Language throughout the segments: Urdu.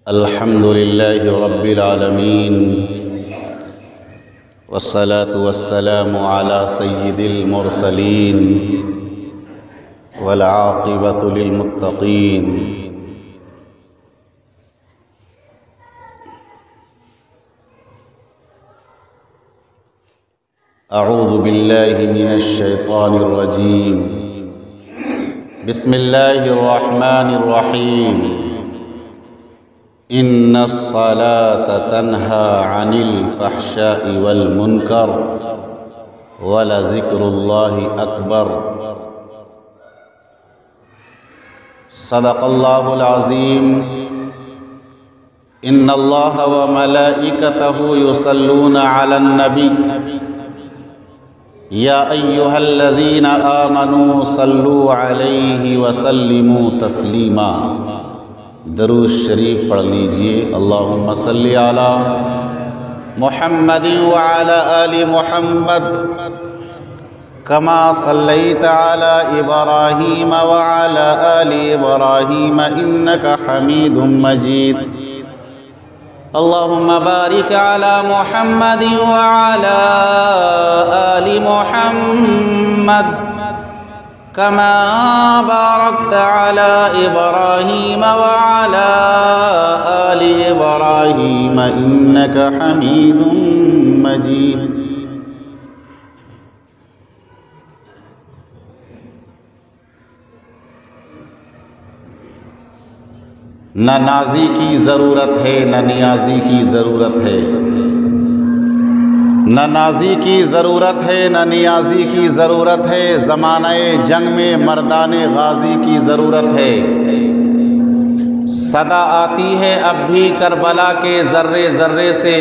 الحمد لله رب العالمين والصلاة والسلام على سيد المرسلين والعاقبة للمتقين. أعوذ بالله من الشيطان الرجيم. بسم الله الرحمن الرحيم. إن الصلاة تنهى عن الفحشاء والمنكر ولذكر الله أكبر. صدق الله العظيم. إن الله وملائكته يصلون على النبي يا أيها الذين آمنوا صلوا عليه وسلموا تسلیما. درود شریف پڑھ لیجئے. اللہم صلی علی محمد وعلی آل محمد کما صلیت علی ابراہیم وعلی آل ابراہیم انکا حمید مجید. اللہم بارک علی محمد وعلی آل محمد كما باركت على إبراهيم وعلى آل إبراهيم إنك حميد مجيد. نہ نازی کی ضرورت ہے نہ نیازی کی ضرورت ہے. نہ نازی کی ضرورت ہے نہ نیازی کی ضرورت ہے. زمانہ جنگ میں مردان غازی کی ضرورت ہے. صدا آتی ہے اب بھی کربلا کے ذرے ذرے سے.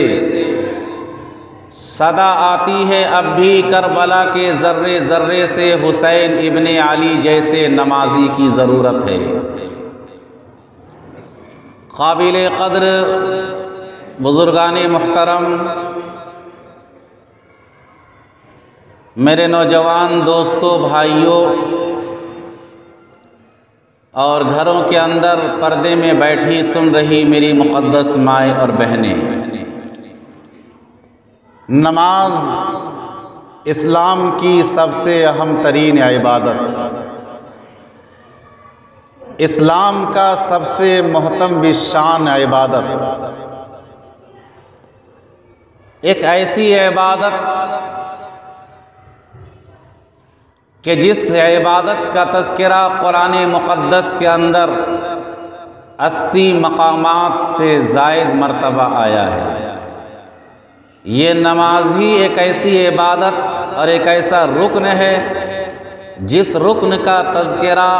صدا آتی ہے اب بھی کربلا کے ذرے ذرے سے. حسین ابن علی جیسے نمازی کی ضرورت ہے. قابل قدر بزرگان محترم، میرے نوجوان دوستوں، بھائیوں اور گھروں کے اندر پردے میں بیٹھی سن رہی میری مقدس مائیں اور بہنیں، نماز اسلام کی سب سے اہم ترین عبادت، اسلام کا سب سے محترم بالشان عبادت، ایک ایسی عبادت کہ جس عبادت کا تذکرہ قرآن مقدس کے اندر 80 مقامات سے زائد مرتبہ آیا ہے. یہ نماز ہی ایک ایسی عبادت اور ایک ایسا رکن ہے جس رکن کا تذکرہ،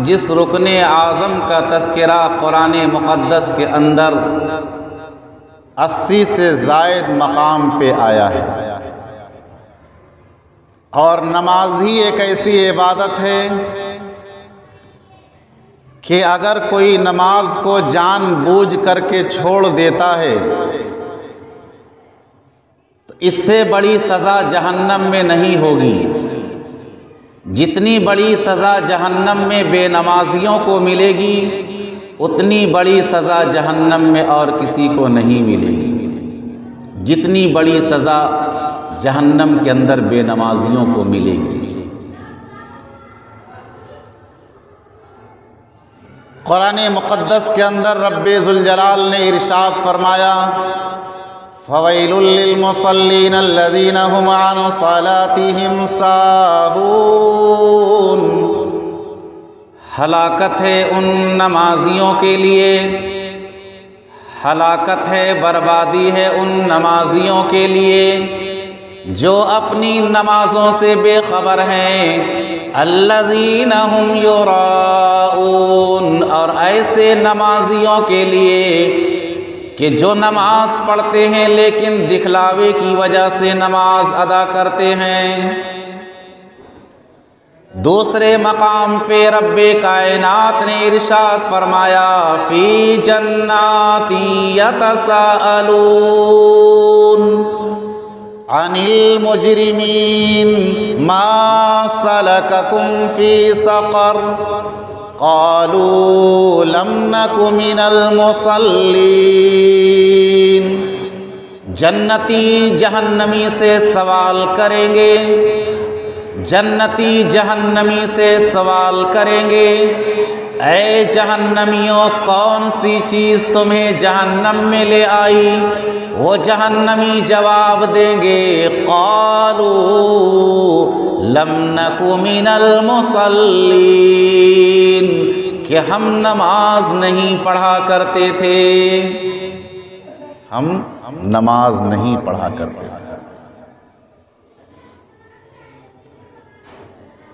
جس رکن اعظم کا تذکرہ قرآن مقدس کے اندر 80 سے زائد مقام پہ آیا ہے. اور نماز ہی ایک ایسی عبادت ہے کہ اگر کوئی نماز کو جان بوجھ کر کے چھوڑ دیتا ہے تو اس سے بڑی سزا جہنم میں نہیں ہوگی. جتنی بڑی سزا جہنم میں بے نمازیوں کو ملے گی اتنی بڑی سزا جہنم میں اور کسی کو نہیں ملے گی. جتنی بڑی سزا جہنم کے اندر بے نمازیوں کو ملے گی. قرآن مقدس کے اندر رب ذوالجلال نے ارشاد فرمایا فَوَيْلٌ لِّلْمُصَلِّينَ الَّذِينَ هُمْ عَنْ صَلَاتِهِمْ سَاهُونَ. ہلاکت ہے ان نمازیوں کے لیے، ہلاکت ہے، بربادی ہے ان نمازیوں کے لیے جو اپنی نمازوں سے بے خبر ہیں. الذین هم یراؤون. اور ایسے نمازیوں کے لیے کہ جو نماز پڑھتے ہیں لیکن دکھلاوے کی وجہ سے نماز ادا کرتے ہیں. دوسرے مقام پہ رب کائنات نے ارشاد فرمایا فی جنات یتساءلون عن المجرمین ما سلککم فی سقر قالوا لم نک من المصلین، جنتی جہنمی سے سوال کریں گے، جنتی جہنمی سے سوال کریں گے، اے جہنمیوں کون سی چیز تمہیں جہنم میں لے آئی؟ وہ جہنمی جواب دیں گے قالوا لم نک من المصلین، کہ ہم نماز نہیں پڑھا کرتے تھے، ہم نماز نہیں پڑھا کرتے تھے۔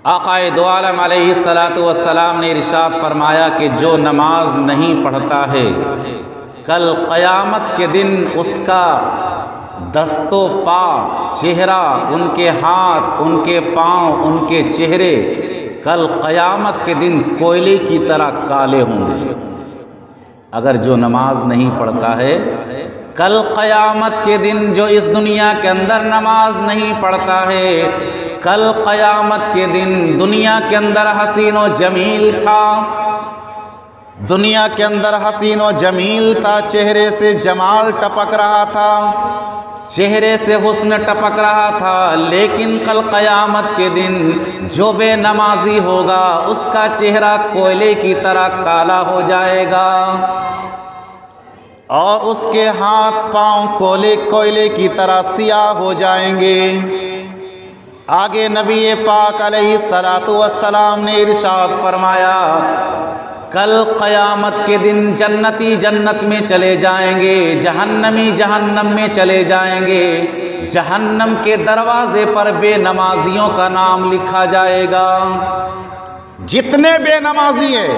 آقا دو عالم علیہ السلام نے ارشاد فرمایا کہ جو نماز نہیں پڑھتا ہے کل قیامت کے دن اس کا دست و پا، چہرہ، ان کے ہاتھ، ان کے پاؤں، ان کے چہرے کل قیامت کے دن کوئلے کی طرح کالے ہوں گے۔ اگر جو نماز نہیں پڑھتا ہے کل قیامت کے دن، جو اس دنیا کے اندر نماز نہیں پڑھتا ہے، کل قیامت کے دن دنیا کے اندر حسین و جمیل تھا، دنیا کے اندر حسین و جمیل تھا، چہرے سے جمال ٹپک رہا تھا، چہرے سے حسن ٹپک رہا تھا، لیکن کل قیامت کے دن جو بے نمازی ہوگا اس کا چہرہ کوئلے کی طرح کالا ہو جائے گا اور اس کے ہاتھ پاؤں کوئلے کی طرح سیاہ ہو جائیں گے۔ آگے نبی پاک علیہ السلام نے ارشاد فرمایا کل قیامت کے دن جنتی جنت میں چلے جائیں گے، جہنمی جہنم میں چلے جائیں گے، جہنم کے دروازے پر بے نمازیوں کا نام لکھا جائے گا۔ جتنے بے نمازی ہیں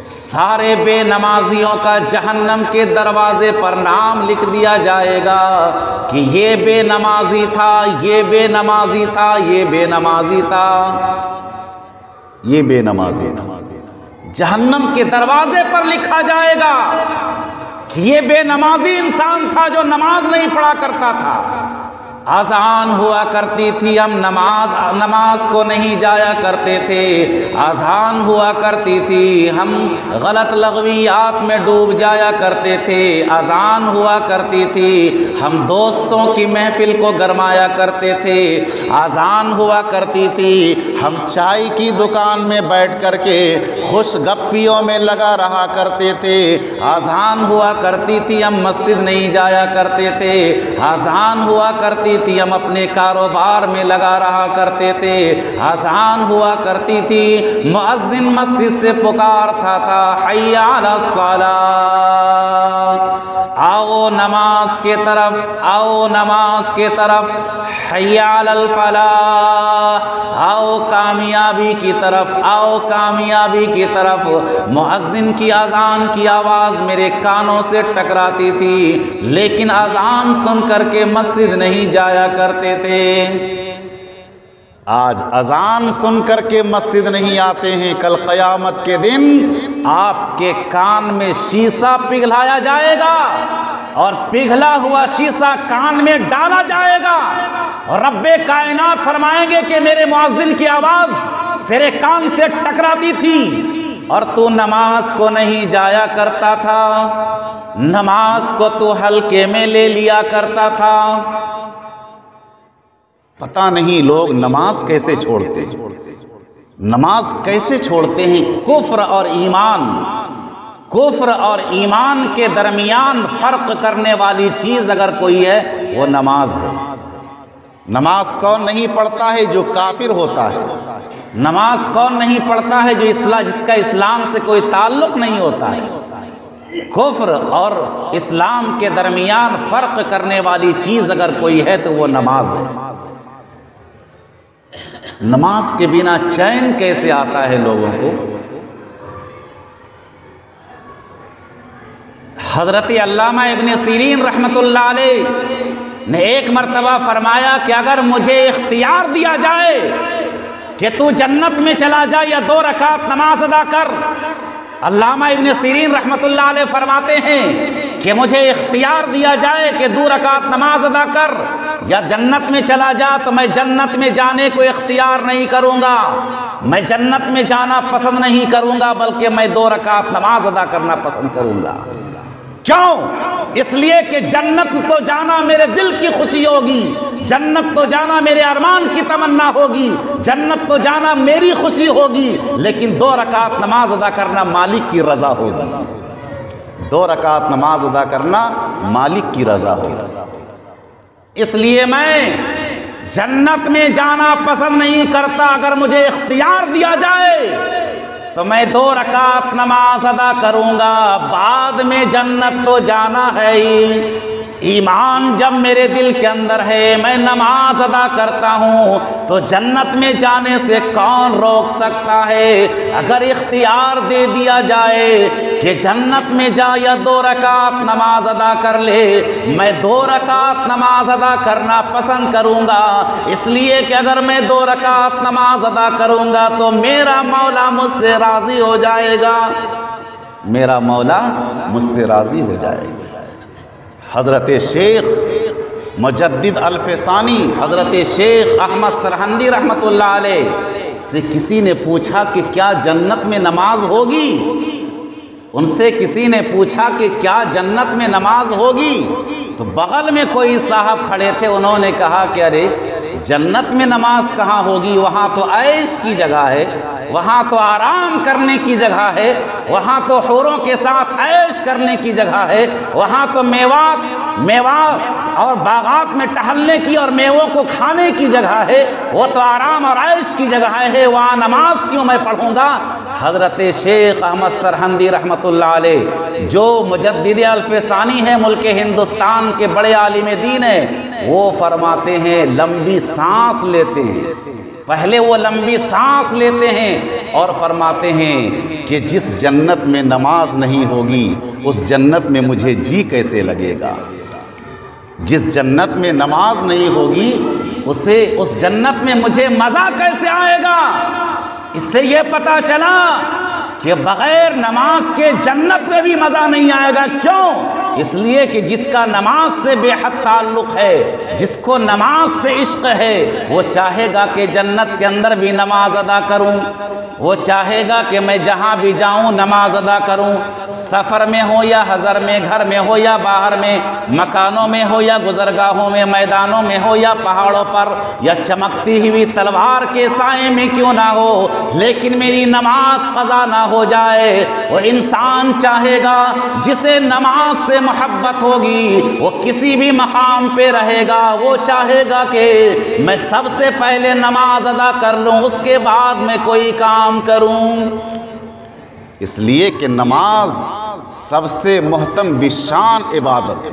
سارے بے نمازیوں کا جہنم کے دروازے پر نام لکھ دیا جائے گا کہ یہ بے نمازی تھا، یہ بے نمازی تھا، یہ بے نمازی تھا، یہ بے نمازی تھا۔ جہنم کے دروازے پر لکھا جائے گا کہ یہ بے نمازی انسان تھا جو نماز نہیں پڑھا کرتا تھا، اذان ہوا کرتی تھی ہم نماز کو نہیں جایا کرتے تھے، اذان ہوا کرتی تھی ہم غلط لغویات میں ڈوب جایا کرتے تھے، اذان ہوا کرتی تھی ہم دوستوں کی محفل کو گرمایا کرتے تھے، اذان ہوا کرتی تھی ہم چائے کی دکان میں بیٹھ کر کے خوش گپیوں میں لگا رہا کرتے تھے، اذان ہوا کرتی تھی ہم مسجد نہیں جایا کرتے تھے، اذان ہوا کرتی تھی ہم اپنے کاروبار میں لگا رہا کرتے تھے، اذان ہوا کرتی تھی مؤذن مسجد سے پکارتا تھا حی علی الصلاۃ، آؤ نماز کے طرف، آؤ نماز کے طرف، حی علی الفلاح، آؤ کامیابی کی طرف، آؤ کامیابی کی طرف۔ مؤذن کی اذان کی آواز میرے کانوں سے ٹکراتی تھی، لیکن اذان سن کر کے مسجد نہیں جایا کرتے تھے۔ آج اذان سن کر کے مسجد نہیں آتے ہیں، کل قیامت کے دن آپ کے کان میں شیشہ پگھلایا جائے گا اور پگھلا ہوا شیشہ کان میں ڈالا جائے گا اور رب کائنات فرمائیں گے کہ میرے مؤذن کی آواز تیرے کان سے ٹکراتی تھی اور تو نماز کو نہیں جایا کرتا تھا، نماز کو تو ہلکے میں لے لیا کرتا تھا۔ پتہ نہیں لوگ نماز کیسے چھوڑتے ہیں، نماز کیسے چھوڑتے ہیں۔ کفر اور ایمان، کفر اور ایمان کے درمیان فرق کرنے والی چیز اگر کوئی ہے وہ نماز ہے۔ نماز کون نہیں پڑھتا ہے؟ جو کافر ہوتا ہے۔ نماز کون نہیں پڑھتا ہے؟ جو جس کا اسلام سے کوئی تعلق نہیں ہوتا ہے۔ کفر اور اسلام کے درمیان فرق کرنے والی چیز اگر کوئی ہے تو وہ نماز ہے۔ نماز کے بنا چین کیسے آتا ہے لوگوں کو؟ حضرت علامہ ابن سیرین رحمت اللہ علیہ نے ایک مرتبہ فرمایا کہ اگر مجھے اختیار دیا جائے کہ تو جنت میں چلا جا یا 2 رکعت نماز ادا کر، علامہ ابن سیرین رحمت اللہ علیہ فرماتے ہیں کہ مجھے اختیار دیا جائے کہ 2 رکعت نماز ادا کر یا جنت میں چلا جا تو میں جنت میں جانے کو اختیار نہیں کروں گا، میں جنت میں جانا پسند نہیں کروں گا، بلکہ میں 2 رکعت نماز ادا کرنا پسند کروں گا۔ کیوں؟ اس لیے کہ جنت تو جانا میرے دل کی خوشی ہوگی، جنت تو جانا میرے ارمان کی تمنا ہوگی، جنت تو جانا میری خوشی ہوگی، لیکن 2 رکعت نماز ادا کرنا مالک کی رضا ہوگی، 2 رکعت نماز ادا کرنا مالک کی رضا ہوگی۔ اس لیے میں جنت میں جانا پسند نہیں کرتا، اگر مجھے اختیار دیا جائے تو میں 2 رکعت نماز ادا کروں گا، بعد میں جنت تو جانا ہے ہی۔ ایمان جب میرے دل کے اندر ہے، میں نماز ادا کرتا ہوں، تو جنت میں جانے سے کون روک سکتا ہے؟ اگر اختیار دے دیا جائے کہ جنت میں جا یا 2 رکعت نماز ادا کر لے، میں 2 رکعت نماز ادا کرنا پسند کروں گا، اس لیے کہ اگر میں 2 رکعت نماز ادا کروں گا تو میرا مولا مجھ سے راضی ہو جائے گا، میرا مولا مجھ سے راضی ہو جائے گا۔ حضرت شیخ مجدد الفسانی حضرت شیخ احمد سرہندی رحمت اللہ علیہ سے کسی نے پوچھا کہ کیا جنت میں نماز ہوگی؟ ان سے کسی نے پوچھا کہ کیا جنت میں نماز ہوگی؟ تو بغل میں کوئی صاحب کھڑے تھے، انہوں نے کہا کہ ارے جنت میں نماز کہاں ہوگی، وہاں تو عیش کی جگہ ہے، وہاں تو آرام کرنے کی جگہ ہے، وہاں تو حوروں کے ساتھ عیش کرنے کی جگہ ہے، وہاں تو میوات اور باغات میں ٹہلنے کی اور میووں کو کھانے کی جگہ ہے، وہ تو آرام اور عیش کی جگہ ہے، وہاں نماز کیوں میں پڑھوں گا؟ حضرت شیخ احمد سرہندی رحمت اللہ علیہ جو مجدد الفسانی ہے، ملک ہندوستان کے بڑے عالم دین ہیں، وہ فرماتے ہیں لمبی سانس لیتے ہیں، پہلے وہ لمبی سانس لیتے ہیں اور فرماتے ہیں کہ جس جنت میں نماز نہیں ہوگی اس جنت میں مجھے جی کیسے لگے گا؟ جس جنت میں نماز نہیں ہوگی اس جنت میں مجھے مزہ کیسے آئے گا؟ اس سے یہ پتا چلا کہ بغیر نماز کے جنت میں بھی مزہ نہیں آئے گا۔ کیوں؟ اس لیے کہ جس کا نماز سے بے حد تعلق ہے، جس کو نماز سے عشق ہے، وہ چاہے گا کہ جنت کے اندر بھی نماز ادا کروں، وہ چاہے گا کہ میں جہاں بھی جاؤں نماز ادا کروں، سفر میں ہو یا حضر میں، گھر میں ہو یا باہر میں، مکانوں میں ہو یا گزرگاہوں میں، میدانوں میں ہو یا پہاڑوں پر یا چمکتی ہوئی تلوار کے سائے میں کیوں نہ ہو، لیکن میری نماز قضا نہ ہو جائے۔ وہ انسان چاہے گا جسے نماز سے محبت ہوگی وہ کسی بھی مقام پہ رہے گا، وہ چاہے گا کہ میں سب سے پہلے نماز ادا کر لوں، اس کے بعد میں کوئی کام کروں۔ اس لیے کہ نماز سب سے محتم بشان عبادت،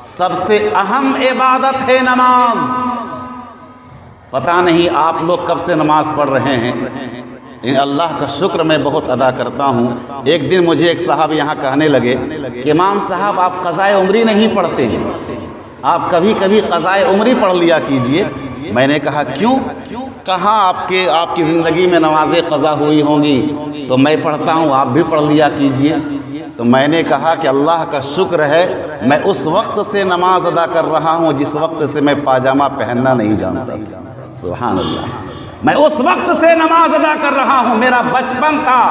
سب سے اہم عبادت ہے نماز۔ پتہ نہیں آپ لوگ کب سے نماز پڑھ رہے ہیں، اللہ کا شکر میں بہت ادا کرتا ہوں۔ ایک دن مجھے ایک صاحب یہاں کہنے لگے کہ امام صاحب آپ قضائے عمری نہیں پڑھتے ہیں، آپ کبھی کبھی قضائے عمری پڑھ لیا کیجئے۔ میں نے کہا کیوں؟ کہاں آپ کی زندگی میں نمازیں قضا ہوئی ہوں گی تو میں پڑھتا ہوں، آپ بھی پڑھ لیا کیجئے۔ تو میں نے کہا کہ اللہ کا شکر ہے میں اس وقت سے نماز ادا کر رہا ہوں جس وقت سے میں پاجامہ پہننا نہیں جانتا۔ سبحان اللہ، میں اس وقت سے نماز ادا کر رہا ہوں۔ میرا بچپن تھا،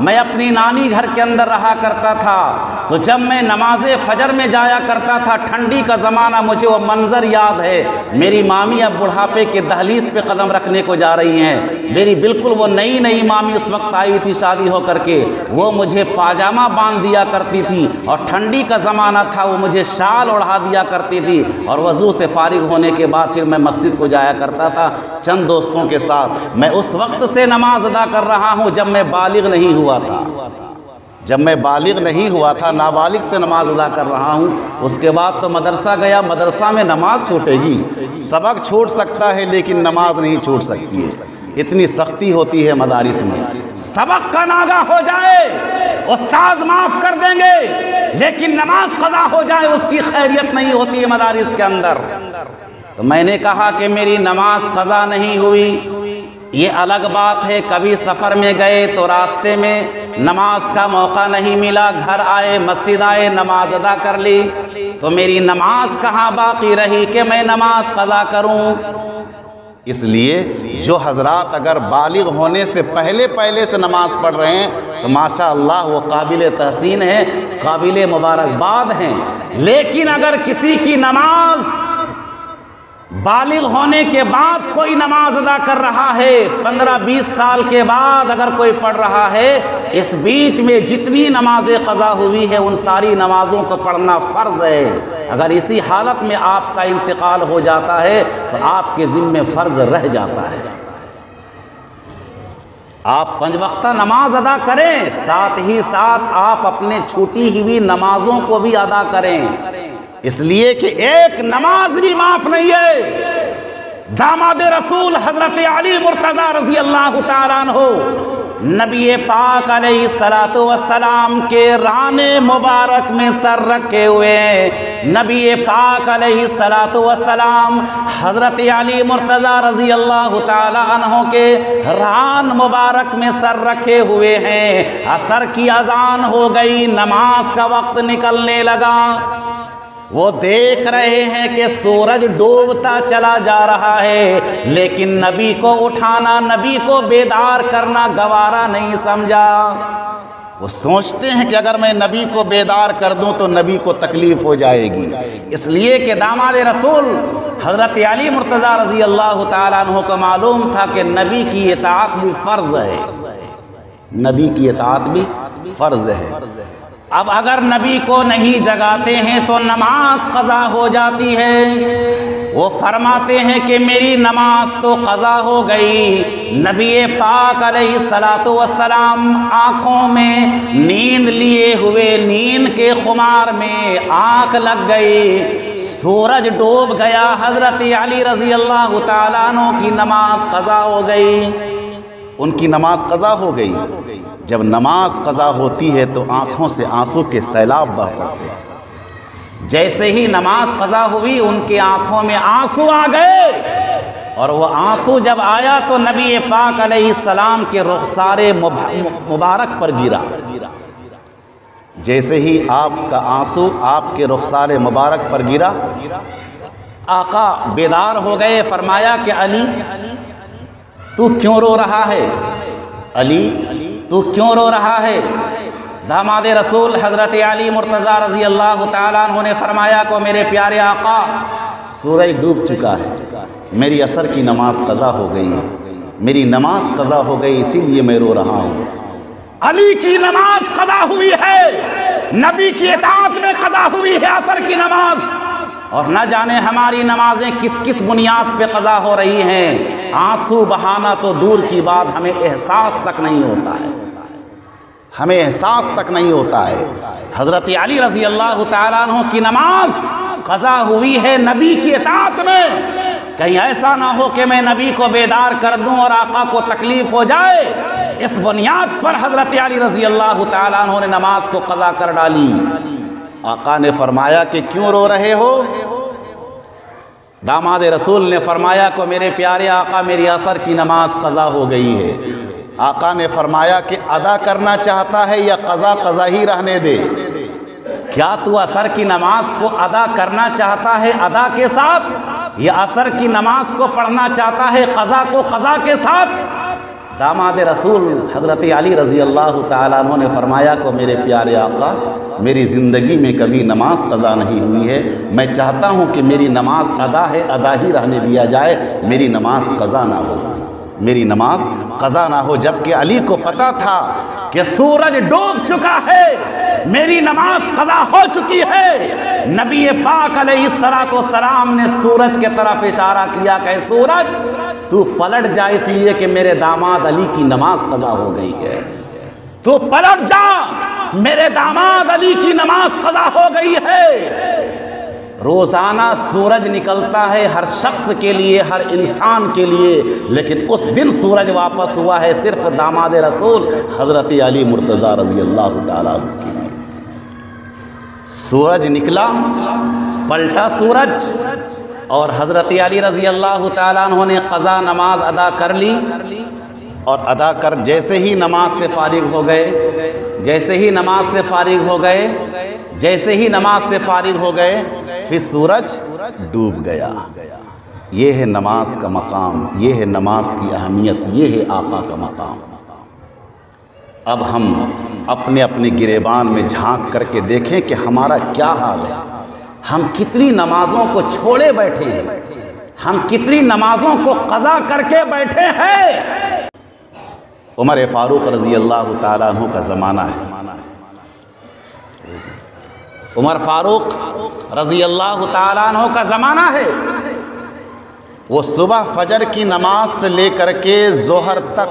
میں اپنی نانی گھر کے اندر رہا کرتا تھا، تو جب میں نماز فجر میں جایا کرتا تھا، ٹھنڈی کا زمانہ، مجھے وہ منظر یاد ہے۔ میری مامی اب بڑھاپے کے دہلیز پہ قدم رکھنے کو جا رہی ہیں، میری بالکل وہ نئی مامی اس وقت آئی تھی شادی ہو کر کے، وہ مجھے پاجامہ باندھ دیا کرتی تھی، اور ٹھنڈی کا زمانہ تھا، وہ مجھے شال اڑھا دیا کرتی تھی، اور وضو سے فارغ ہونے کے بعد پھر میں مسجد کو جایا کرتا تھا چند دوستوں کے ساتھ۔ میں اس وقت سے نماز ادا کر رہا ہوں جب میں بالغ نہیں ہوا تھا، جب میں بالغ نہیں ہوا تھا، نابالغ سے نماز ادا کر رہا ہوں۔ اس کے بعد تو مدرسہ گیا، مدرسہ میں نماز چھوٹے گی، سبق چھوٹ سکتا ہے لیکن نماز نہیں چھوٹ سکتی ہے، اتنی سختی ہوتی ہے مدارس میں۔ سبق کا ناغہ ہو جائے استاذ معاف کر دیں گے، لیکن نماز قضا ہو جائے اس کی خیریت نہیں ہوتی ہے مدارس کے اندر۔ تو میں نے کہا کہ میری نماز قضا نہیں ہوئی، یہ الگ بات ہے، کبھی سفر میں گئے تو راستے میں نماز کا موقع نہیں ملا، گھر آئے، مسجد آئے، نماز ادا کر لی، تو میری نماز کہاں باقی رہی کہ میں نماز قضا کروں؟ اس لیے جو حضرات اگر بالغ ہونے سے پہلے سے نماز پڑھ رہے ہیں تو ماشاءاللہ وہ قابل تحسین ہے، قابل مبارکباد ہیں۔ لیکن اگر کسی کی نماز بالغ ہونے کے بعد کوئی نماز ادا کر رہا ہے، 15-20 سال کے بعد اگر کوئی پڑھ رہا ہے، اس بیچ میں جتنی نمازیں قضا ہوئی ہے ان ساری نمازوں کو پڑھنا فرض ہے۔ اگر اسی حالت میں آپ کا انتقال ہو جاتا ہے تو آپ کے ذمہ فرض رہ جاتا ہے۔ آپ 5 وقتہ نماز ادا کریں، ساتھ ہی ساتھ آپ اپنے چھوٹی ہوئی نمازوں کو بھی ادا کریں، اس لیے کہ ایک نماز بھی معاف نہیں ہے۔ داماد رسول حضرت علی مرتضیٰ رضی اللہ تعالیٰ عنہ نبی پاک علیہ السلام کے ران مبارک میں سر رکھے ہوئے، نبی پاک علیہ السلام حضرت علی مرتضیٰ رضی اللہ تعالیٰ عنہ کے ران مبارک میں سر رکھے ہوئے ہیں۔ عصر کی اذان ہو گئی، نماز کا وقت نکلنے لگا، وہ دیکھ رہے ہیں کہ سورج ڈوبتا چلا جا رہا ہے، لیکن نبی کو اٹھانا، نبی کو بیدار کرنا گوارا نہیں سمجھا۔ وہ سوچتے ہیں کہ اگر میں نبی کو بیدار کر دوں تو نبی کو تکلیف ہو جائے گی، اس لیے کہ داماد رسول حضرت علی مرتضیٰ رضی اللہ تعالیٰ عنہ کو معلوم تھا کہ نبی کی اطاعت بھی فرض ہے، نبی کی اطاعت بھی فرض ہے۔ اب اگر نبی کو نہیں جگاتے ہیں تو نماز قضا ہو جاتی ہے۔ وہ فرماتے ہیں کہ میری نماز تو قضا ہو گئی۔ نبی پاک علیہ السلام آنکھوں میں نیند لیے ہوئے، نیند کے خمار میں آنکھ لگ گئی، سورج ڈوب گیا، حضرت علی رضی اللہ تعالیٰ عنہ کی نماز قضا ہو گئی، ان کی نماز قضا ہو گئی۔ جب نماز قضا ہوتی ہے تو آنکھوں سے آنسو کے سیلاب بہہ پڑتے ہیں۔ جیسے ہی نماز قضا ہوئی ان کی آنکھوں میں آنسو آ گئے، اور وہ آنسو جب آیا تو نبی پاک علیہ السلام کے رخسار مبارک پر گرا۔ جیسے ہی آپ کا آنسو آپ کے رخسار مبارک پر گرا، آقا بیدار ہو گئے، فرمایا کہ علی تو کیوں رو رہا ہے؟ علی تو کیوں رو رہا ہے؟ داماد رسول حضرت علی مرتضیٰ رضی اللہ تعالیٰ عنہ نے فرمایا کہ میرے پیارے آقا سورج ڈوب چکا ہے، میری عصر کی نماز قضا ہو گئی ہے، میری نماز قضا ہو گئی، اسی لیے میں رو رہا ہوں۔ علی کی نماز قضا ہوئی ہے، نبی کی اطاعت میں قضا ہوئی ہے عصر کی نماز، اور نہ جانے ہماری نمازیں کس کس بنیاد پہ قضا ہو رہی ہیں۔ آنسو بہانا تو دور کی بات، ہمیں احساس تک نہیں ہوتا ہے، ہمیں احساس تک نہیں ہوتا ہے۔ حضرت علی رضی اللہ تعالیٰ عنہ کی نماز قضا ہوئی ہے نبی کی اطاعت میں، کہیں ایسا نہ ہو کہ میں نبی کو بیدار کر دوں اور آقا کو تکلیف ہو جائے۔ اس بنیاد پر حضرت علی رضی اللہ تعالیٰ عنہ نے نماز کو قضا کر ڈالی۔ آقا نے فرمایا کہ کیوں رو رہے ہو؟ داماد رسول نے فرمایا کہ میرے پیارے آقا میری عصر کی نماز قضا ہو گئی ہے۔ آقا نے فرمایا کہ ادا کرنا چاہتا ہے یا قضا ہی رہنے دے؟ کیا تو عصر کی نماز کو ادا کرنا چاہتا ہے ادا کے ساتھ، یا عصر کی نماز کو پڑھنا چاہتا ہے قضا کو قضا کے ساتھ؟ داماد رسول حضرت علی رضی اللہ تعالیٰ عنہ نے فرمایا کہ میرے پیارے آقا میری زندگی میں کبھی نماز قضا نہیں ہوئی ہے، میں چاہتا ہوں کہ میری نماز ادا ہے، ادا ہی رہنے دیا جائے، میری نماز قضا نہ ہو، میری نماز قضا نہ ہو۔ جبکہ علی کو پتا تھا کہ سورج ڈوب چکا ہے، میری نماز قضا ہو چکی ہے۔ نبی پاک علیہ السلام نے سورج کے طرف اشارہ کیا کہ سورج تو پلٹ جا، اس لیے کہ میرے داماد علی کی نماز قضا ہو گئی ہے، تو پلٹ جا، میرے داماد علی کی نماز قضا ہو گئی ہے۔ روزانہ سورج نکلتا ہے ہر شخص کے لیے، ہر انسان کے لیے، لیکن اس دن سورج واپس ہوا ہے صرف داماد رسول حضرت علی مرتضیٰ رضی اللہ تعالیٰ عنہ کے لیے۔ سورج نکلا، پلٹا سورج، اور حضرت علی رضی اللہ تعالیٰ عنہ نے قضا نماز ادا کر لی، اور ادا کر جیسے ہی نماز سے فارغ ہو گئے، جیسے ہی نماز سے فارغ ہو گئے، جیسے ہی نماز سے فارغ ہو گئے، پھر سورج ڈوب گیا۔ یہ ہے نماز کا مقام، یہ ہے نماز کی اہمیت، یہ ہے آقا کا مقام۔ اب ہم اپنے اپنے گریبان میں جھانک کر کے دیکھیں کہ ہمارا کیا حال ہے۔ ہم کتنی نمازوں کو چھوڑے بیٹھے ہیں، ہم کتنی نمازوں کو قضا کر کے بیٹھے ہیں۔ عمر فاروق رضی اللہ تعالیٰ عنہ کا زمانہ ہے۔ عمر فاروق رضی اللہ تعالیٰ عنہ کا زمانہ ہے۔ وہ صبح فجر کی نماز سے لے کر کے ظہر تک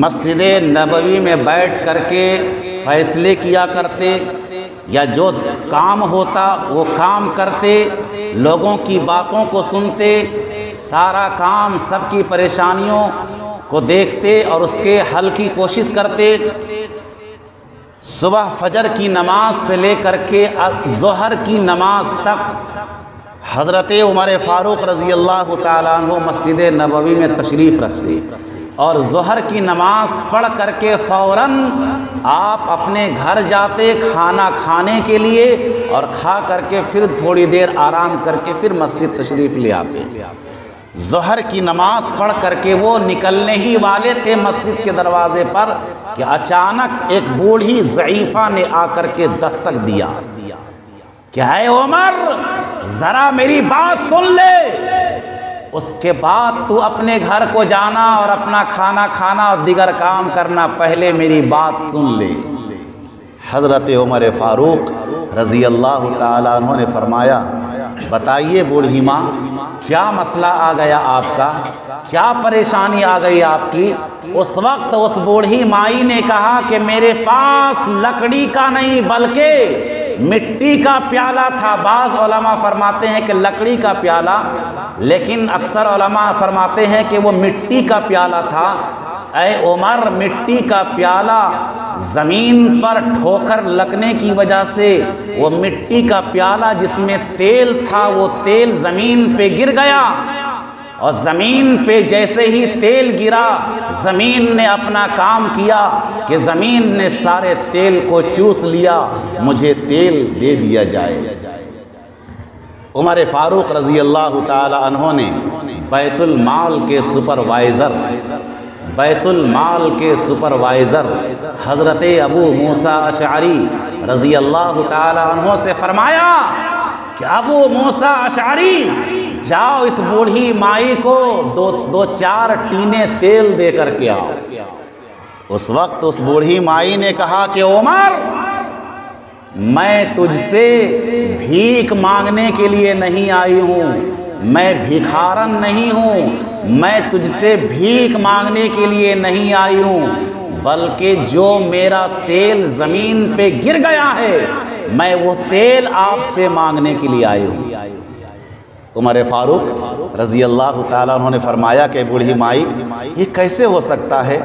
مسجد نبوی میں بیٹھ کر کے فیصلے کیا کرتے، یا جو کام ہوتا وہ کام کرتے، لوگوں کی باتوں کو سنتے، سارا کام سب کی پریشانیوں کو دیکھتے اور اس کے حل کی کوشش کرتے۔ صبح فجر کی نماز سے لے کر کے ظہر کی نماز تک حضرت عمر فاروق رضی اللہ تعالیٰ عنہ مسجد نبوی میں تشریف رکھتے، اور ظہر کی نماز پڑھ کر کے فوراً آپ اپنے گھر جاتے کھانا کھانے کے لیے، اور کھا کر کے پھر تھوڑی دیر آرام کر کے پھر مسجد تشریف لے آتے۔ ظہر کی نماز پڑھ کر کے وہ نکلنے ہی والے تھے مسجد کے دروازے پر کہ اچانک ایک بوڑھی ضعیفہ نے آ کر کے دستک دیا کہ اے عمر ذرا میری بات سن لے، اس کے بعد تو اپنے گھر کو جانا اور اپنا کھانا کھانا اور دیگر کام کرنا، پہلے میری بات سن لے۔ حضرت عمر فاروق رضی اللہ تعالیٰ عنہ نے فرمایا، بتائیے بوڑھی ماں کیا مسئلہ آ گیا آپ کا، کیا پریشانی آ گئی آپ کی؟ اس وقت اس بوڑھی مائی نے کہا کہ میرے پاس لکڑی کا نہیں بلکہ مٹی کا پیالہ تھا۔ بعض علماء فرماتے ہیں کہ لکڑی کا پیالہ، لیکن اکثر علماء فرماتے ہیں کہ وہ مٹی کا پیالہ تھا۔ اے عمر، مٹی کا پیالہ زمین پر ٹھوکر لگنے کی وجہ سے وہ مٹی کا پیالہ جس میں تیل تھا وہ تیل زمین پہ گر گیا، اور زمین پہ جیسے ہی تیل گرا زمین نے اپنا کام کیا کہ زمین نے سارے تیل کو چوس لیا، مجھے تیل دے دیا جائے۔ عمر فاروق رضی اللہ تعالی عنہ نے بیت المال کے سپروائزر حضرت ابو موسیٰ اشعری رضی اللہ تعالی عنہ سے فرمایا کہ ابو موسیٰ اشعری جاؤ اس بوڑھی مائی کو دو چار ٹینے تیل دے کر کے آؤ۔ اس وقت اس بوڑھی مائی نے کہا کہ عمر، میں تجھ سے بھیک مانگنے کے لیے نہیں آئی ہوں، میں بھکارن نہیں ہوں، میں تجھ سے بھیک مانگنے کے لیے نہیں آئی ہوں، بلکہ جو میرا تیل زمین پہ گر گیا ہے میں وہ تیل آپ سے مانگنے کے لیے آئی ہوں۔ عمر فاروق رضی اللہ تعالیٰ عنہ نے فرمایا کہ بوڑھی مائی یہ کیسے ہو سکتا ہے؟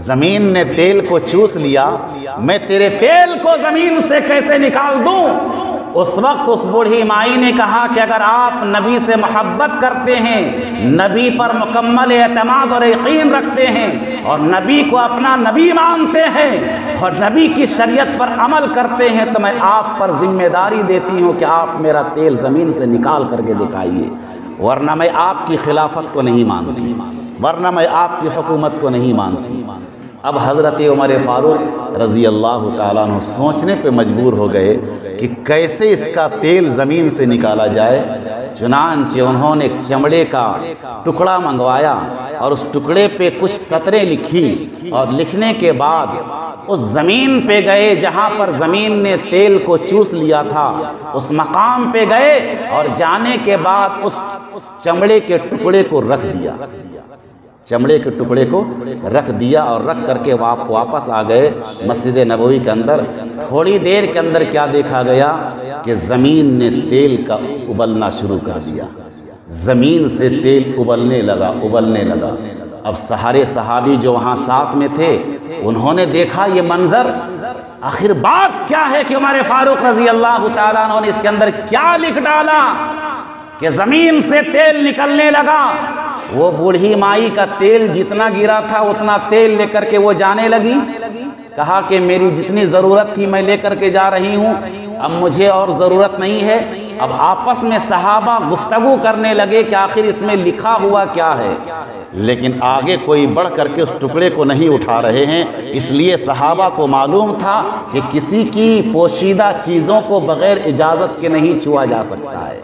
زمین نے تیل کو چوس لیا، میں تیرے تیل کو زمین سے کیسے نکال دوں؟ اس وقت اس بوڑھی مائی نے کہا کہ اگر آپ نبی سے محبت کرتے ہیں، نبی پر مکمل اعتماد اور یقین رکھتے ہیں، اور نبی کو اپنا نبی مانتے ہیں، اور نبی کی شریعت پر عمل کرتے ہیں، تو میں آپ پر ذمہ داری دیتی ہوں کہ آپ میرا تیل زمین سے نکال کر کے دکھائیے، ورنہ میں آپ کی خلافت کو نہیں مانتی، ورنہ میں آپ کی حکومت کو نہیں مانتی۔ اب حضرت عمر فاروق رضی اللہ تعالیٰ عنہ سوچنے پہ مجبور ہو گئے کہ کیسے اس کا تیل زمین سے نکالا جائے۔ چنانچہ انہوں نے ایک چمڑے کا ٹکڑا منگوایا اور اس ٹکڑے پہ کچھ سطریں لکھی، اور لکھنے کے بعد اس زمین پہ گئے جہاں پر زمین نے تیل کو چوس لیا تھا، اس مقام پہ گئے اور جانے کے بعد اس چمڑے کے ٹکڑے کو رکھ دیا، چمڑے کے ٹکڑے کو رکھ دیا اور رکھ کر کے واپس آ گئے مسجد نبوی کے اندر۔ تھوڑی دیر کے اندر کیا دیکھا گیا کہ زمین نے تیل کا ابلنا شروع کر دیا، زمین سے تیل ابلنے لگا۔ اب سارے صحابی جو وہاں ساتھ میں تھے انہوں نے دیکھا یہ منظر، آخر بات کیا ہے کہ عمر فاروق رضی اللہ تعالیٰ عنہ نے اس کے اندر کیا لکھ ڈالا کہ زمین سے تیل نکلنے لگا. وہ بوڑھی مائی کا تیل جتنا گرا تھا اتنا تیل لے کر کے وہ جانے لگی. کہا کہ میری جتنی ضرورت تھی میں لے کر کے جا رہی ہوں، اب مجھے اور ضرورت نہیں ہے. اب آپس میں صحابہ گفتگو کرنے لگے کہ آخر اس میں لکھا ہوا کیا ہے، لیکن آگے کوئی بڑھ کر کے اس ٹکڑے کو نہیں اٹھا رہے ہیں. اس لیے صحابہ کو معلوم تھا کہ کسی کی پوشیدہ چیزوں کو بغیر اجازت کے نہیں چھوا جا سکتا ہے.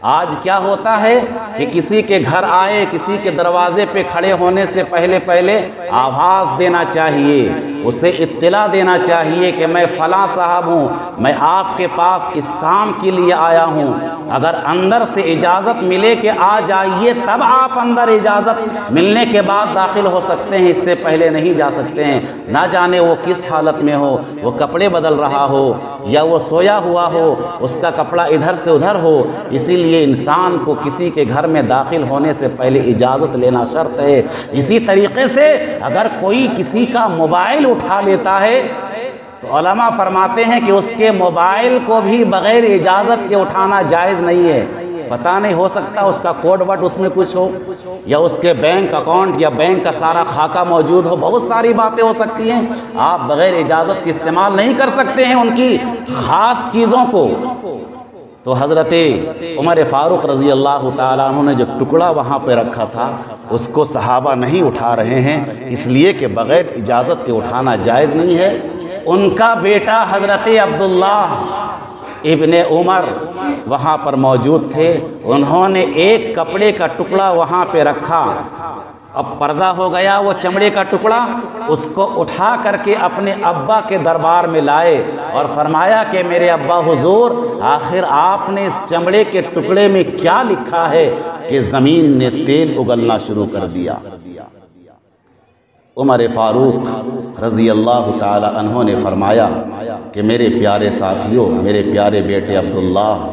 آج کیا ہوتا ہے کہ کسی کے گھر آئے، کسی کے دروازے پہ کھڑے ہونے سے پہلے آواز دینا چاہیے، اسے اطلاع دینا چاہیے کہ میں فلاں صاحب ہوں، میں آپ کے پاس اس کام کے لیے آیا ہوں. اگر اندر سے اجازت ملے کہ آ جائیے تب آپ اندر اجازت ملنے کے بعد داخل ہو سکتے ہیں، اس سے پہلے نہیں جا سکتے ہیں. نہ جانے وہ کس حالت میں ہو، وہ کپڑے بدل رہا ہو یا وہ سویا ہوا ہو، اس کا کپڑا ادھر سے ادھر ہو. اسی لیے انسان کو کسی کے گھر میں داخل ہونے سے پہلے اجازت لینا شرط ہے. اسی طریقے سے اگر کوئی کسی کا موبائل اٹھا لیتا ہے تو علماء فرماتے ہیں کہ اس کے موبائل کو بھی بغیر اجازت کے اٹھانا جائز نہیں ہے. پتہ نہیں، ہو سکتا اس کا کوڈ وٹ اس میں کچھ ہو، یا اس کے بینک اکاؤنٹ یا بینک کا سارا خاکہ موجود ہو، بہت ساری باتیں ہو سکتی ہیں. آپ بغیر اجازت کے استعمال نہیں کر سکتے ہیں ان کی خاص چیزوں کو. تو حضرت عمر فاروق رضی اللہ تعالیٰ عنہ نے جو ٹکڑا وہاں پہ رکھا تھا اس کو صحابہ نہیں اٹھا رہے ہیں، اس لیے کہ بغیر اجازت کے اٹھانا جائز نہیں ہے. ان کا بیٹا حضرت عبداللہ ابن عمر وہاں پر موجود تھے. انہوں نے ایک کپڑے کا ٹکڑا وہاں پہ رکھا. اب پردہ ہو گیا وہ چمڑے کا ٹکڑا، اس کو اٹھا کر کے اپنے ابا کے دربار میں لائے اور فرمایا کہ میرے ابا حضور، آخر آپ نے اس چمڑے کے ٹکڑے میں کیا لکھا ہے کہ زمین نے تیل اگلنا شروع کر دیا. عمر فاروق رضی اللہ تعالی عنہ نے فرمایا کہ میرے پیارے ساتھیوں، میرے پیارے بیٹے عبداللہ،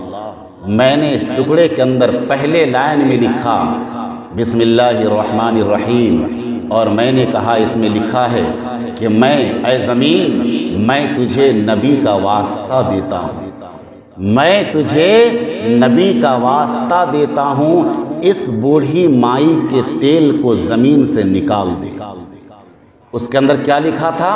میں نے اس ٹکڑے کے اندر پہلے لائن میں لکھا بسم اللہ الرحمن الرحیم، اور میں نے کہا اس میں لکھا ہے کہ اے زمین، میں تجھے نبی کا واسطہ دیتا ہوں، میں تجھے نبی کا واسطہ دیتا ہوں، اس بوڑھی مائی کے تیل کو زمین سے نکال دے. اس کے اندر کیا لکھا تھا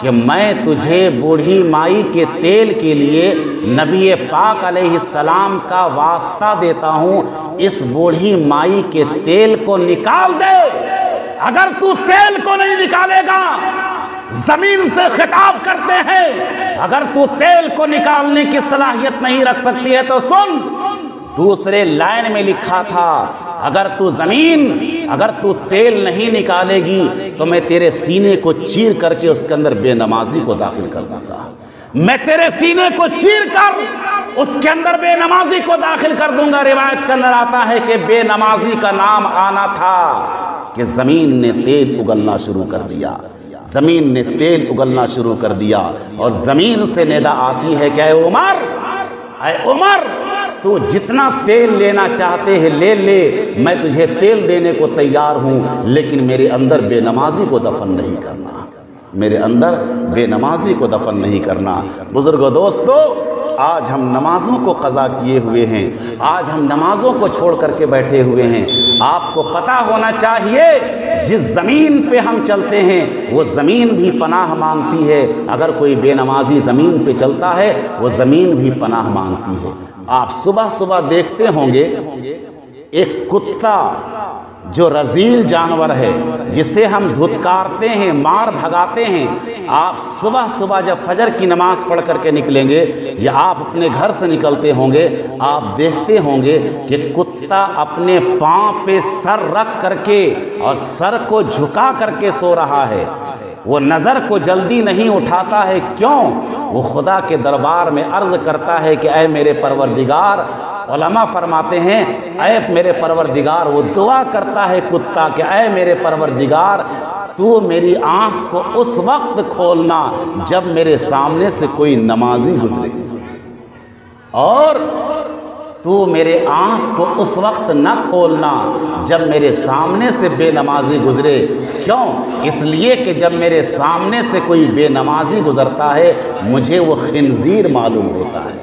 کہ میں تجھے بوڑھی مائی کے تیل کے لیے نبی پاک علیہ السلام کا واسطہ دیتا ہوں، اس بوڑھی مائی کے تیل کو نکال دے. اگر تو تیل کو نہیں نکالے گا، زمین سے خطاب کرتے ہیں، اگر تو تیل کو نکالنے کی صلاحیت نہیں رکھ سکتی ہے تو سن، دوسرے لائن میں لکھا تھا اگر تو تیل نہیں نکالے گی تو میں تیرے سینے کو چیر کر کے اس کے اندر بے نمازی کو داخل کر دوں گا. میں تیرے سینے کو چیر کر اس کے اندر بے نمازی کو داخل کر دوں گا. روایت کے اندر آتا ہے کہ بے نمازی کا نام آنا تھا کہ زمین نے تیل اگلنا شروع کر دیا. زمین نے تیل اگلنا شروع کر دیا اور زمین سے ندا آتی ہے کہ اے عمر، تو جتنا تیل لینا چاہتے ہیں لے لے، میں تجھے تیل دینے کو تیار ہوں، لیکن میرے اندر بے نمازی کو دفن نہیں کرنا، میرے اندر بے نمازی کو دفن نہیں کرنا. بزرگو دوستو، آج ہم نمازوں کو قضا کیے ہوئے ہیں، آج ہم نمازوں کو چھوڑ کر کے بیٹھے ہوئے ہیں. آپ کو پتہ ہونا چاہیے جس زمین پہ ہم چلتے ہیں وہ زمین بھی پناہ مانگتی ہے. اگر کوئی بے نمازی زمین پہ چلتا ہے وہ زمین بھی پناہ مانگتی ہے. آپ صبح دیکھتے ہوں گے ایک کتا جو رذیل جانور ہے جسے ہم دھتکارتے ہیں، مار بھگاتے ہیں. آپ صبح جب فجر کی نماز پڑھ کر کے نکلیں گے یا آپ اپنے گھر سے نکلتے ہوں گے، آپ دیکھتے ہوں گے کہ کتا اپنے پاؤں پہ سر رکھ کر کے اور سر کو جھکا کر کے سو رہا ہے. وہ نظر کو جلدی نہیں اٹھاتا ہے. کیوں؟ وہ خدا کے دربار میں عرض کرتا ہے کہ اے میرے پروردگار. علماء فرماتے ہیں اے میرے پروردگار، وہ دعا کرتا ہے کتا کہ اے میرے پروردگار، تو میری آنکھ کو اس وقت کھولنا جب میرے سامنے سے کوئی نمازی گزرے، اور تو میرے آنکھ کو اس وقت نہ کھولنا جب میرے سامنے سے بے نمازی گزرے. کیوں؟ اس لیے کہ جب میرے سامنے سے کوئی بے نمازی گزرتا ہے مجھے وہ خنزیر معلوم ہوتا ہے.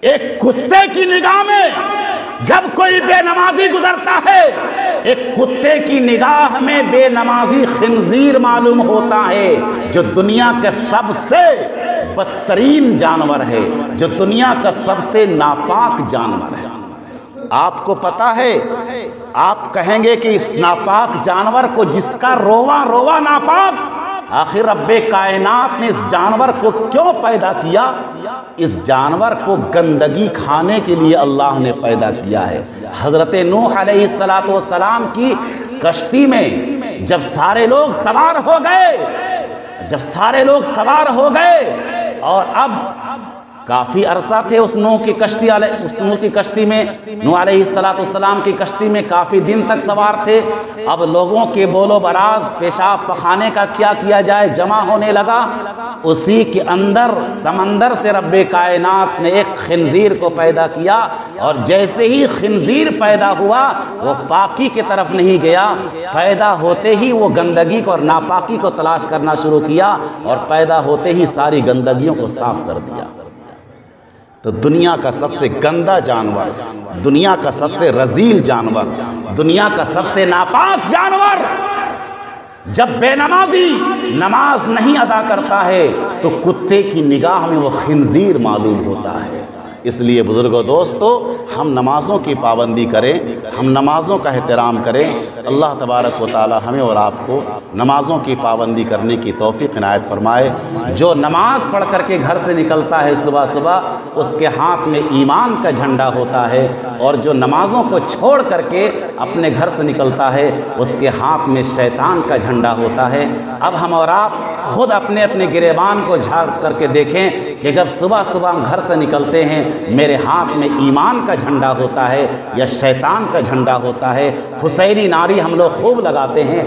ایک کتے کی نگاہ میں جب کوئی بے نمازی گزرتا ہے ایک کتے کی نگاہ میں بے نمازی خنزیر معلوم ہوتا ہے، جو دنیا کے سب سے بدترین جانور ہے، جو دنیا کا سب سے ناپاک جانور ہے۔ آپ کو پتا ہے، آپ کہیں گے کہ اس ناپاک جانور کو جس کا روا روا ناپاک، آخر رب کائنات نے اس جانور کو کیوں پیدا کیا؟ اس جانور کو گندگی کھانے کے لیے اللہ نے پیدا کیا ہے۔ حضرت نوح علیہ السلام کی کشتی میں جب سارے لوگ سوار ہو گئے اور اب کافی عرصہ تھے اس نوح کی کشتی میں، نوح علیہ السلام کی کشتی میں کافی دن تک سوار تھے۔ اب لوگوں کے بول و براز، پیشاب پخانے کا کیا کیا جائے جمع ہونے لگا۔ اسی کے اندر سمندر سے رب کائنات نے ایک خنزیر کو پیدا کیا، اور جیسے ہی خنزیر پیدا ہوا وہ پاکی کی طرف نہیں گیا، پیدا ہوتے ہی وہ گندگی کو اور ناپاکی کو تلاش کرنا شروع کیا، اور پیدا ہوتے ہی ساری گندگیوں کو صاف کر دیا۔ تو دنیا کا سب سے گندا جانور، دنیا کا سب سے رذیل جانور، دنیا کا سب سے ناپاک جانور جب بے نمازی نماز نہیں ادا کرتا ہے تو کتے کی نگاہ میں وہ خنزیر معلوم ہوتا ہے۔ اس لیے بزرگوں دوستو، ہم نمازوں کی پابندی کریں، ہم نمازوں کا احترام کریں۔ اللہ تبارک و تعالی ہمیں اور آپ کو نمازوں کی پابندی کرنے کی توفیق عنایت فرمائے۔ جو نماز پڑھ کر کے گھر سے نکلتا ہے صبح صبح، اس کے ہاتھ میں ایمان کا جھنڈا ہوتا ہے، اور جو نمازوں کو چھوڑ کر کے اپنے گھر سے نکلتا ہے اس کے ہاتھ میں شیطان کا جھنڈا ہوتا ہے۔ اب ہم اور آپ خود اپنے اپنے گریبان کو جھاڑ کر کے دیکھیں کہ جب صبح صبح گھر سے نکلتے ہیں میرے ہاتھ میں ایمان کا جھنڈا ہوتا ہے یا شیطان کا جھنڈا ہوتا ہے؟ حسینی نعرے ہم لوگ خوب لگاتے ہیں،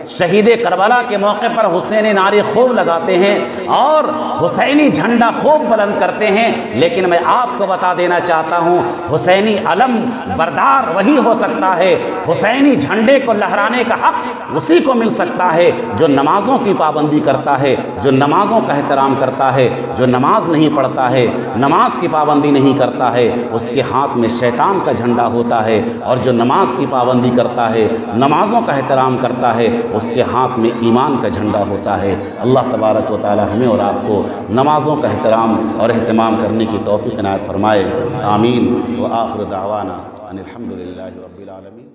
شہید کربلا کے موقع پر حسینی نعرے خوب لگاتے ہیں اور حسینی جھنڈا خوب بلند کرتے ہیں، لیکن میں آپ کو بتا دینا چاہتا ہوں حسینی علم بردار وہی ہو سکتا ہے، حسینی جھنڈے کو لہرانے کا حق اسی کو مل سکتا ہے جو نمازوں کی پابندی کرتا ہے، جو نمازوں کا احترام کرتا ہے۔ جو نماز نہیں پڑھتا ہے، نماز کی پابندی نہیں کرتا ہے، اس کے ہاتھ میں شیطان کا جھنڈا ہوتا ہے، اور جو نماز کی پابندی کرتا ہے، نمازوں کا احترام کرتا ہے، اس کے ہاتھ میں ایمان کا جھنڈا ہوتا ہے۔ اللہ تبارک و تعالی ہمیں اور آپ کو نمازوں کا احترام اور اہتمام کرنے کی توفیق عنایت فرمائے۔ آمین۔ وآخر دعوانا ان الحمد للہ رب العالمین۔